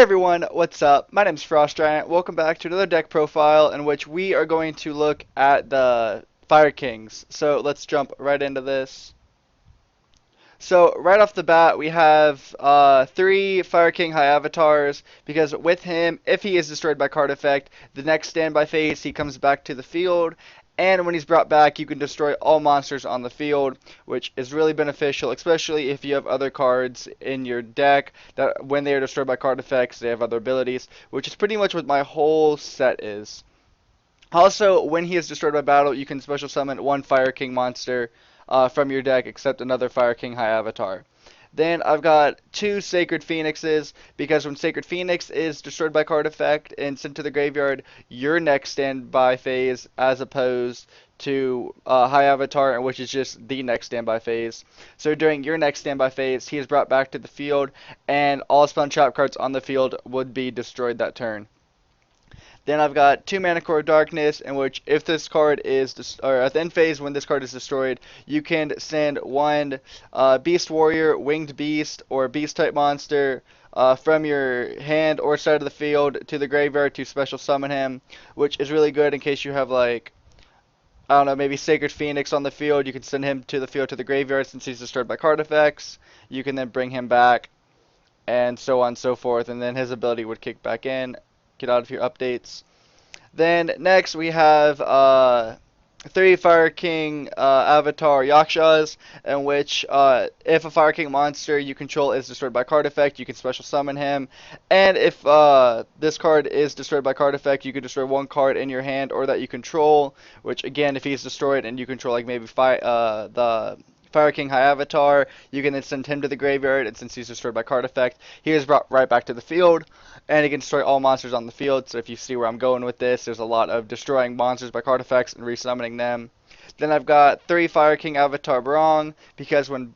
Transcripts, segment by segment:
everyone, what's up? My name's Frost Giant. Welcome back to another deck profile in which we are going to look at the Fire Kings. So let's jump right into this. So right off the bat, we have three Fire King High Avatars, because with him, if he is destroyed by card effect, the next standby phase he comes back to the field, and when he's brought back, you can destroy all monsters on the field, which is really beneficial, especially if you have other cards in your deck that when they are destroyed by card effects, they have other abilities, which is pretty much what my whole set is. Also, when he is destroyed by battle, you can special summon one Fire King monster from your deck, except another Fire King High Avatar. Then I've got two Sacred Phoenixes, because when Sacred Phoenix is destroyed by card effect and sent to the graveyard, your next standby phase, as opposed to High Avatar, which is just the next standby phase. So during your next standby phase, he is brought back to the field, and all spell and trap cards on the field would be destroyed that turn. Then I've got two Mana Core of Darkness, in which if this card is, or at the end phase when this card is destroyed, you can send one Beast Warrior, Winged Beast, or Beast type monster from your hand or side of the field to the graveyard to special summon him, which is really good in case you have like, I don't know, maybe Sacred Phoenix on the field. You can send him to the field to the graveyard since he's destroyed by card effects. You can then bring him back, and so on and so forth, and then his ability would kick back in, get out of your updates. Then next we have three Fire King Avatar Yakshas, in which if a Fire King monster you control is destroyed by card effect, you can special summon him. And if this card is destroyed by card effect, you can destroy one card in your hand or that you control, which again, if he's destroyed and you control like maybe the Fire King High Avatar, you can then send him to the graveyard, and since he's destroyed by card effect, he is brought right back to the field, and he can destroy all monsters on the field. So if you see where I'm going with this, there's a lot of destroying monsters by card effects and resummoning them. Then I've got three Fire King Avatar Barong, because when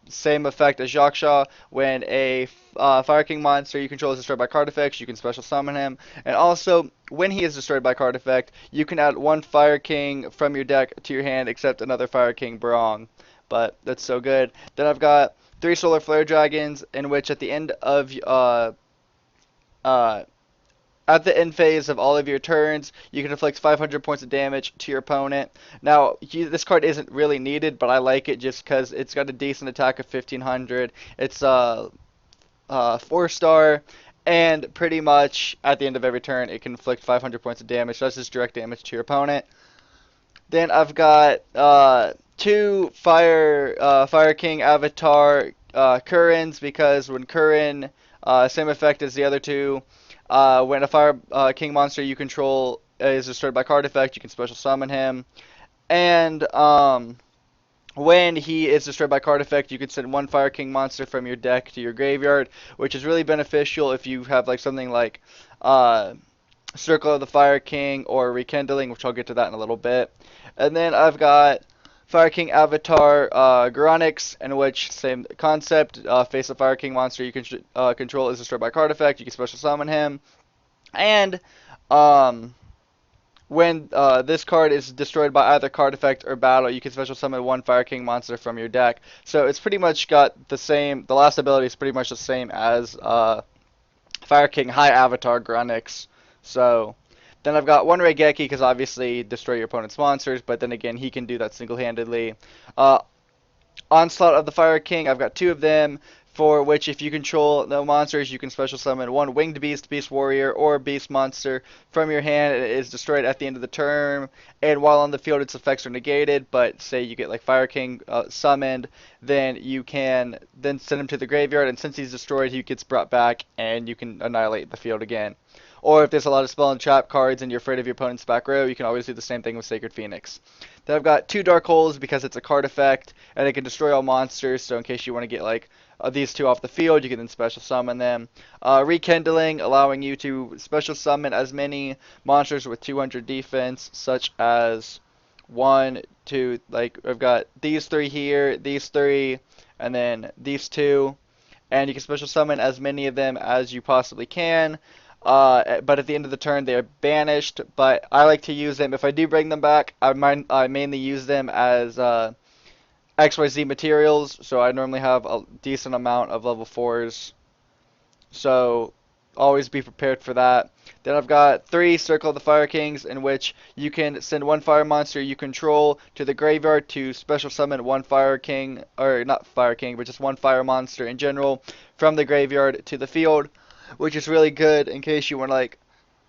same effect as Yaksha, when a Fire King monster you control is destroyed by card effects, you can special summon him. And also, when he is destroyed by card effect, you can add one Fire King from your deck to your hand, except another Fire King Barong. But that's so good. Then I've got three Solar Flare Dragons, in which at the end of uh, at the end phase of all of your turns, you can inflict 500 points of damage to your opponent. Now, this card isn't really needed, but I like it just because it's got a decent attack of 1500. It's 4-star, and pretty much at the end of every turn, it can inflict 500 points of damage. So that's just direct damage to your opponent. Then I've got two Fire King Avatar Kurins, because when Kurin, same effect as the other two, when a Fire King monster you control is destroyed by card effect, you can special summon him. And when he is destroyed by card effect, you can send one Fire King monster from your deck to your graveyard, which is really beneficial if you have like something like Circle of the Fire King or Rekindling, which I'll get to that in a little bit. And then I've got Fire King Avatar Goronix, in which same concept, face a Fire King monster you can control is destroyed by card effect, you can special summon him. And when this card is destroyed by either card effect or battle, you can special summon one Fire King monster from your deck. So it's pretty much got the same, the last ability is pretty much the same as Fire King High Avatar Goronix. So then I've got one Raigeki, because obviously destroy your opponent's monsters, but then again, he can do that single-handedly. Onslaught of the Fire King, I've got two of them, for which if you control no monsters, you can special summon one Winged Beast, Beast Warrior, or Beast Monster from your hand. It is destroyed at the end of the turn, and while on the field, its effects are negated, but say you get like Fire King summoned, then you can then send him to the graveyard, and since he's destroyed, he gets brought back, and you can annihilate the field again. Or if there's a lot of spell and trap cards and you're afraid of your opponent's back row, you can always do the same thing with Sacred Phoenix. Then I've got two Dark Holes, because it's a card effect, and it can destroy all monsters, so in case you want to get like these two off the field, you can then special summon them. Rekindling, allowing you to special summon as many monsters with 200 defense, such as 1, 2, like I've got these three here, these three, and then these two. And you can special summon as many of them as you possibly can. But at the end of the turn, they are banished. But I like to use them. If I do bring them back, I mainly use them as XYZ materials. So I normally have a decent amount of level 4s. So always be prepared for that. Then I've got 3 Circle of the Fire Kings, in which you can send 1 fire monster you control to the graveyard to special summon 1 Fire King, or not Fire King, but just 1 fire monster in general from the graveyard to the field, which is really good in case you want to like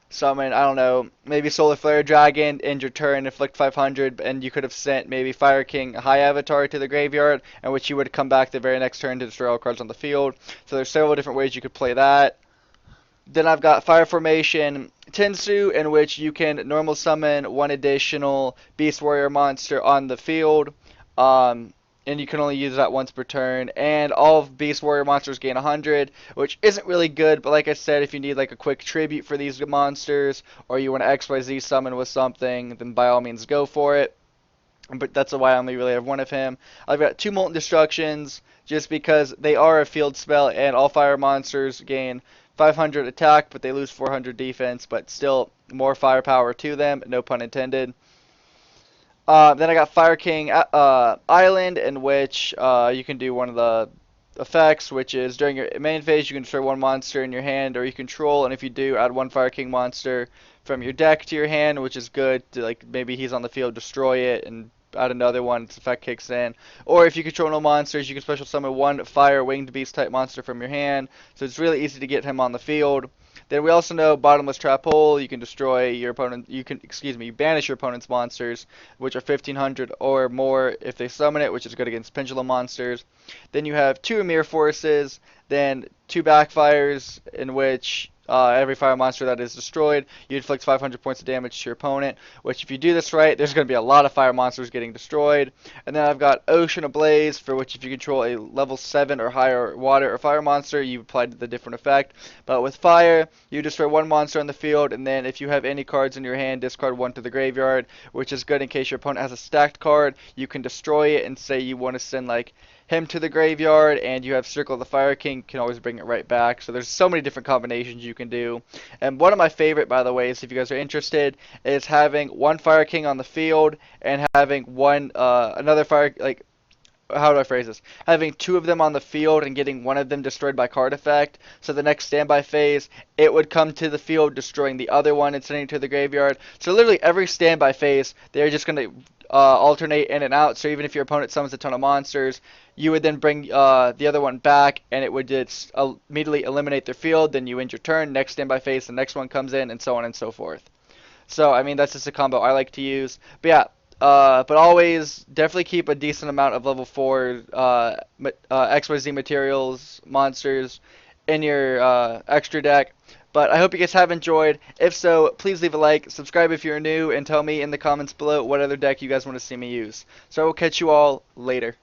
summon, I don't know, maybe Solar Flare Dragon, end your turn, inflict 500, and you could have sent maybe Fire King High Avatar to the graveyard, in which you would come back the very next turn to destroy all cards on the field. So there's several different ways you could play that. Then I've got Fire Formation Tensu, in which you can normal summon 1 additional Beast Warrior monster on the field. And you can only use that once per turn. And all of Beast Warrior monsters gain 100, which isn't really good. But like I said, if you need like a quick tribute for these monsters, or you want to XYZ summon with something, then by all means go for it. But that's why I only really have 1 of him. I've got 2 Molten Destructions, just because they are a field spell, and all fire monsters gain 500 attack, but they lose 400 defense, but still more firepower to them, no pun intended. Then I got Fire King Island, in which you can do one of the effects, which is during your main phase you can destroy 1 monster in your hand or you control, and if you do, add 1 Fire King monster from your deck to your hand, which is good to, like, maybe he's on the field, destroy it, and add another one, its effect kicks in. Or if you control no monsters, you can special summon 1 Fire Winged Beast type monster from your hand, so it's really easy to get him on the field. Then we also know Bottomless Trap Hole, you can destroy your opponent, banish your opponent's monsters, which are 1500 or more if they summon it, which is good against pendulum monsters. Then you have 2 Emir Forces, then 2 Backfires, in which every fire monster that is destroyed, you inflict 500 points of damage to your opponent, which if you do this right, there's going to be a lot of fire monsters getting destroyed. And then I've got Ocean Ablaze, for which if you control a level 7 or higher water or fire monster, you apply the different effect. But with fire, you destroy 1 monster on the field, and then if you have any cards in your hand, discard 1 to the graveyard, which is good in case your opponent has a stacked card. You can destroy it and say you want to send like him to the graveyard, and you have Circle of the Fire King, can always bring it right back. So there's so many different combinations you can do. And one of my favorite, by the way, is if you guys are interested, is having 1 Fire King on the field and having another Fire, like, how do I phrase this? Having 2 of them on the field and getting 1 of them destroyed by card effect. So the next standby phase, it would come to the field, destroying the other one and sending it to the graveyard. So literally every standby phase, they're just going to alternate in and out. So even if your opponent summons a ton of monsters, you would then bring the other one back, and it would just immediately eliminate their field. Then you end your turn, next standby phase, the next one comes in, and so on and so forth. So, I mean, that's just a combo I like to use. But yeah, but always definitely keep a decent amount of level 4 XYZ materials, monsters in your extra deck. But I hope you guys have enjoyed. If so, please leave a like, subscribe if you're new, and tell me in the comments below what other deck you guys want to see me use. So I will catch you all later.